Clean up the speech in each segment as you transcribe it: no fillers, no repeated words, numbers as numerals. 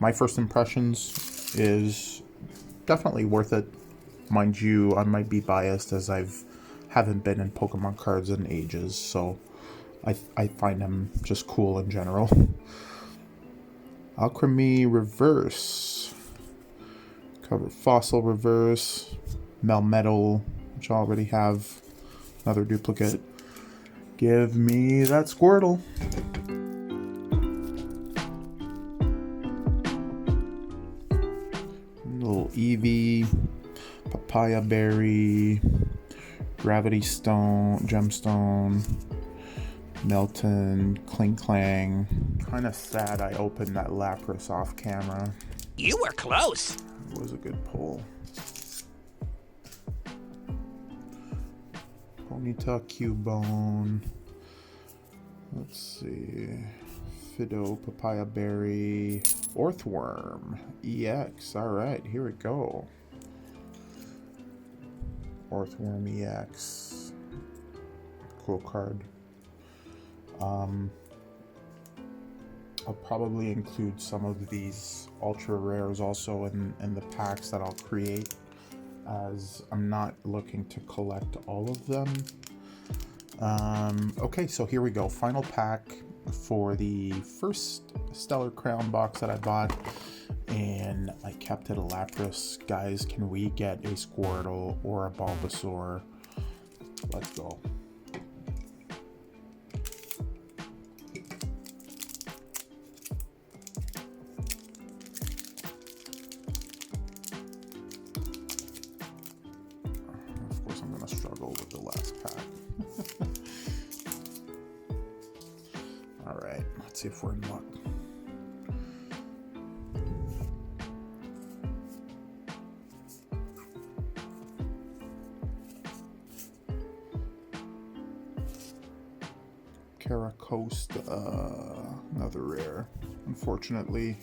my first impressions is definitely worth it. Mind you, I might be biased as haven't been in Pokemon cards in ages, so I find them just cool in general. Alchemy Reverse. Cover Fossil Reverse. Melmetal, which I already have. Another duplicate. Give me that Squirtle. Little Eevee. Papaya Berry. Gravity Stone. Gemstone. Melton, Cling Clang. Kind of sad I opened that Lapras off camera. You were close. It was a good pull. Ponyta, Cubone. Let's see. Fido, Papaya Berry, Orthworm, EX. Alright, here we go. Orthworm EX. Cool card. I'll probably include some of these ultra rares also in the packs that I'll create, as I'm not looking to collect all of them. Okay, so here we go. Final pack for the first Stellar Crown box that I bought, and I kept it a Lapras. Guys, can we get a Squirtle or a Bulbasaur? Let's go. I'm going to struggle with the last pack. Alright, let's see if we're in luck. Caracosta, another rare. Unfortunately,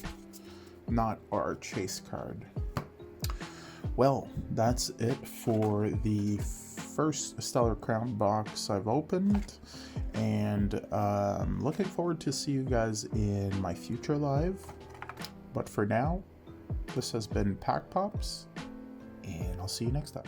not our chase card. Well, that's it for the first Stellar Crown box I've opened, and looking forward to see you guys in my future live. But for now, this has been Pack Pops, and I'll see you next time.